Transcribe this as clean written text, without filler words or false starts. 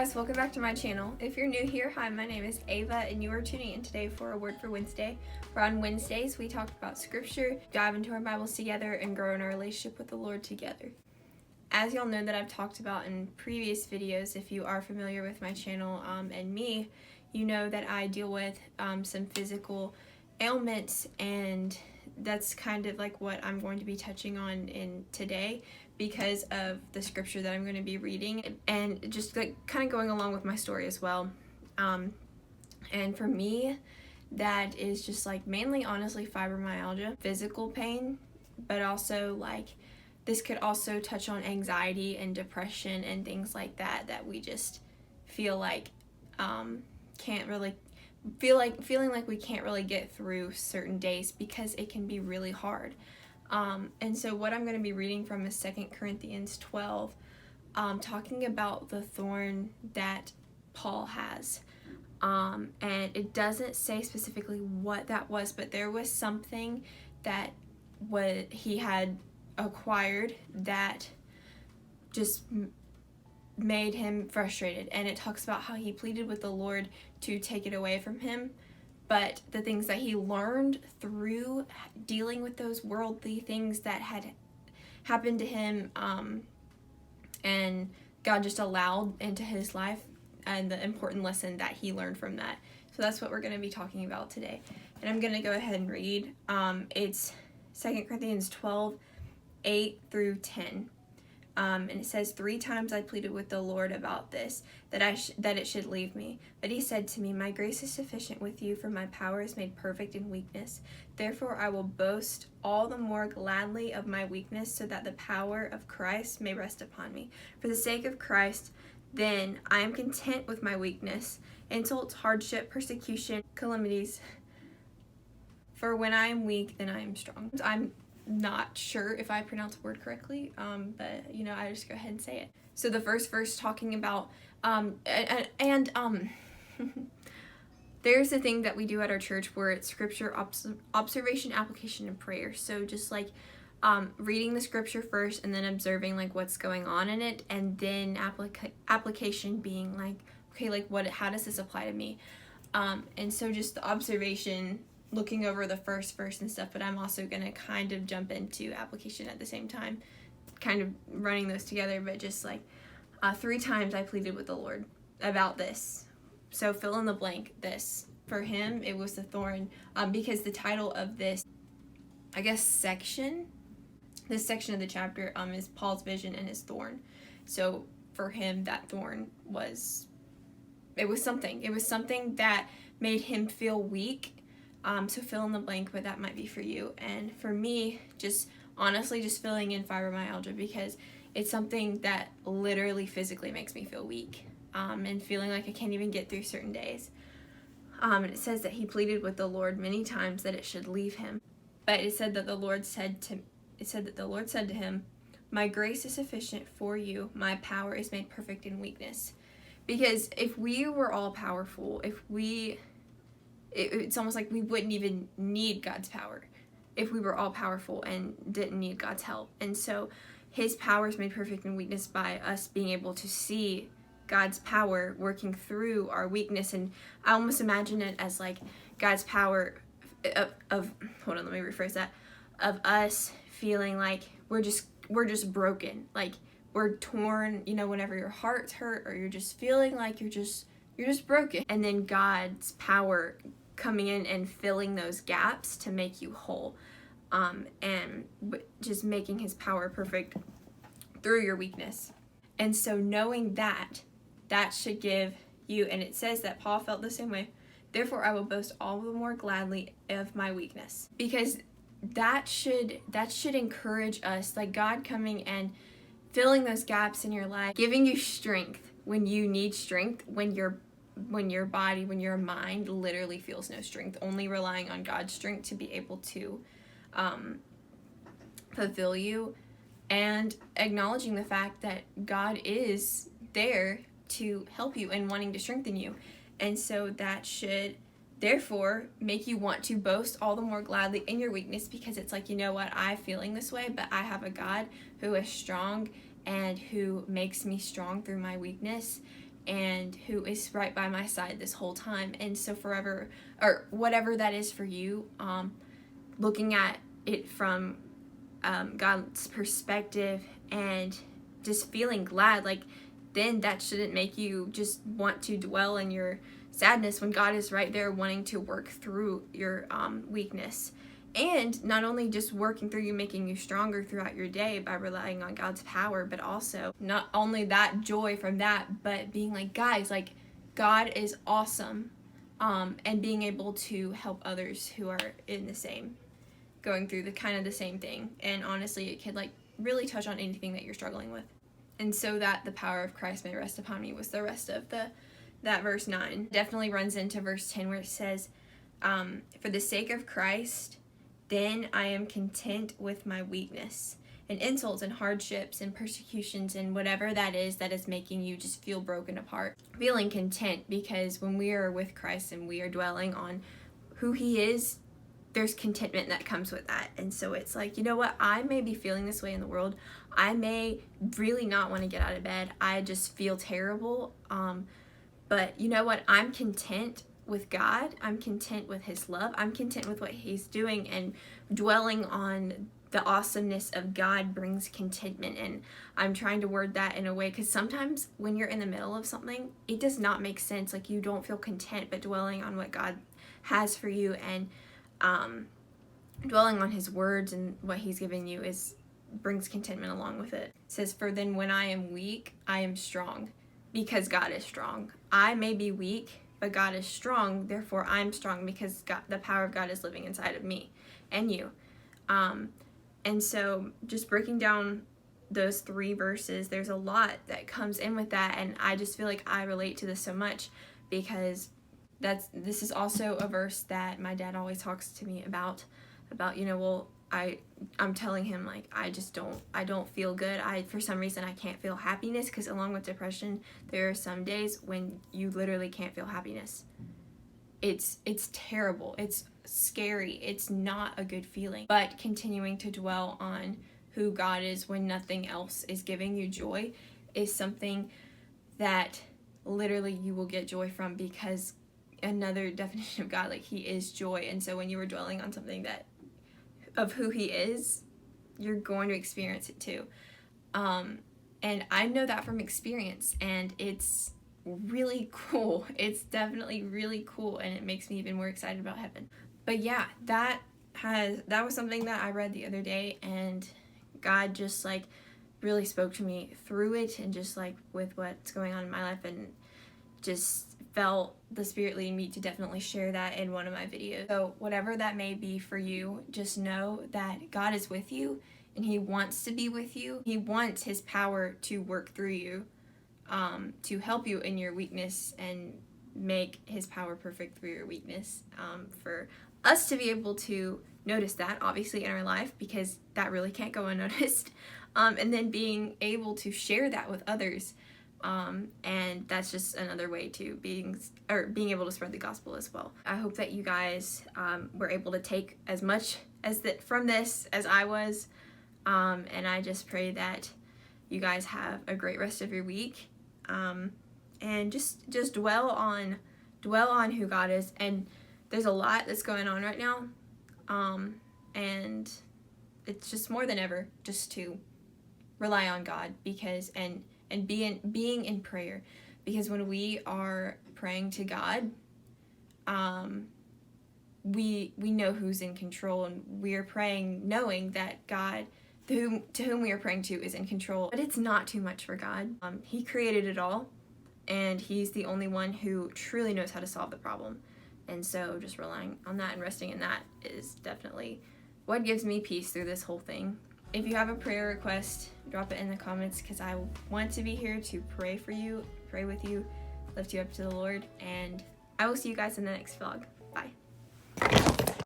guys, welcome back to my channel. If you're new here, hi, my name is Ava and you are tuning in today for a Word for Wednesday, where on Wednesdays we talk about scripture, dive into our Bibles together, and grow in our relationship with the Lord together. As y'all know that I've talked about in previous videos, if you are familiar with my channel and me, you know that I deal with some physical ailments, and that's kind of like what I'm going to be touching on in today because of the scripture that I'm going to be reading, and just like kind of going along with my story as well. And for me, that is just like mainly honestly fibromyalgia, physical pain, but also like this could also touch on anxiety and depression and things like that we just feel like can't really feeling like we can't really get through certain days because it can be really hard. And so what I'm going to be reading from is 2 Corinthians 12, talking about the thorn that Paul has. And it doesn't say specifically what that was, but there was something that he had acquired that just made him frustrated. And it talks about how he pleaded with the Lord to take it away from him. But the things that he learned through dealing with those worldly things that had happened to him, and God just allowed into his life, and the important lesson that he learned from that. So that's what we're going to be talking about today. And I'm going to go ahead and read. It's 2 Corinthians 12, 8 through 10. And it says, 3 times I pleaded with the Lord about this, that it should leave me. But he said to me, my grace is sufficient with you, for my power is made perfect in weakness. Therefore I will boast all the more gladly of my weakness, so that the power of Christ may rest upon me. For the sake of Christ, then, I am content with my weakness, insults, hardship, persecution, calamities. For when I am weak, then I am strong. I'm not sure if I pronounce the word correctly, but I just go ahead and say it. So the first verse talking about there's a thing that we do at our church where it's scripture, observation, application, and prayer. So just like reading the scripture first and then observing like what's going on in it, and then application being like, okay, like how does this apply to me? And so just the observation, looking over the first verse and stuff, but I'm also going to kind of jump into application at the same time, kind of running those together. But just like 3 times I pleaded with the Lord about this. So fill in the blank, this. For him, it was the thorn, because the title of this, I guess, this section of the chapter is Paul's vision and his thorn. So for him, that thorn was something that made him feel weak. So fill in the blank, but that might be for you. And for me, just honestly just filling in fibromyalgia, because it's something that literally physically makes me feel weak, and feeling like I can't even get through certain days. And it says that he pleaded with the Lord many times that it should leave him. But it said that the Lord said to him, my grace is sufficient for you. My power is made perfect in weakness. Because if we were all powerful, it's almost like we wouldn't even need God's power if we were all powerful and didn't need God's help. And so his power is made perfect in weakness by us being able to see God's power working through our weakness. And I almost imagine it as like God's power of us feeling like we're just broken, like we're torn, whenever your heart's hurt or you're just feeling like you're just broken. And then God's power coming in and filling those gaps to make you whole, and just making his power perfect through your weakness. And so knowing that should give you, and it says that Paul felt the same way, therefore I will boast all the more gladly of my weakness, because that should encourage us, like God coming and filling those gaps in your life, giving you strength when you need strength, when your mind literally feels no strength, only relying on God's strength to be able to fulfill you, and acknowledging the fact that God is there to help you and wanting to strengthen you. And so that should therefore make you want to boast all the more gladly in your weakness, because it's like, I'm feeling this way, but I have a God who is strong and who makes me strong through my weakness. and who is right by my side this whole time. And so forever, or whatever that is for you, looking at it from God's perspective and just feeling glad, like, then that shouldn't make you just want to dwell in your sadness when God is right there wanting to work through your weakness. And not only just working through you, making you stronger throughout your day by relying on God's power, but also not only that joy from that, but being like, guys, like, God is awesome. And being able to help others who are in the same, going through the kind of the same thing. And honestly, it could like really touch on anything that you're struggling with. And so that the power of Christ may rest upon me was the rest of that verse 9. Definitely runs into verse 10 where it says, for the sake of Christ, then I am content with my weakness and insults and hardships and persecutions and whatever that is making you just feel broken apart. Feeling content, because when we are with Christ and we are dwelling on who he is, there's contentment that comes with that. And so it's like, you know what, I may be feeling this way in the world. I may really not want to get out of bed. I just feel terrible. But you know what, I'm content with God. I'm content with his love. I'm content with what he's doing, and dwelling on the awesomeness of God brings contentment. And I'm trying to word that in a way, because sometimes when you're in the middle of something, it does not make sense. Like, you don't feel content, but dwelling on what God has for you and dwelling on his words and what he's given you brings contentment along with it. It says, for then when I am weak, I am strong, because God is strong. I may be weak, but God is strong, therefore I'm strong, because God, the power of God is living inside of me and you. And so just breaking down those 3 verses, there's a lot that comes in with that, and I just feel like I relate to this so much, because this is also a verse that my dad always talks to me about, you know, well, I'm telling him, like, I don't feel good. For some reason, I can't feel happiness, because along with depression, there are some days when you literally can't feel happiness. It's terrible. It's scary. It's not a good feeling. But continuing to dwell on who God is when nothing else is giving you joy is something that literally you will get joy from, because another definition of God, like, he is joy. And so when you are dwelling on something of who he is, you're going to experience it too. And I know that from experience, and it's really cool. It's definitely really cool, and it makes me even more excited about heaven. But yeah, that was something that I read the other day, and God just like really spoke to me through it, and just like with what's going on in my life, and just felt the Spirit leading me to definitely share that in one of my videos. So whatever that may be for you, just know that God is with you, and he wants to be with you. He wants his power to work through you, to help you in your weakness and make his power perfect through your weakness. For us to be able to notice that, obviously, in our life, because that really can't go unnoticed. And then being able to share that with others. And that's just another way to being able to spread the gospel as well. I hope that you guys were able to take as much from this as I was, and I just pray that you guys have a great rest of your week, and just dwell on who God is. And there's a lot that's going on right now, and it's just more than ever just to rely on God, because and being in prayer, because when we are praying to God, we know who's in control, and we are praying knowing that God, to whom we are praying to, is in control. But it's not too much for God. He created it all, and he's the only one who truly knows how to solve the problem. And so just relying on that and resting in that is definitely what gives me peace through this whole thing. If you have a prayer request, drop it in the comments, because I want to be here to pray for you, pray with you, lift you up to the Lord, and I will see you guys in the next vlog. Bye.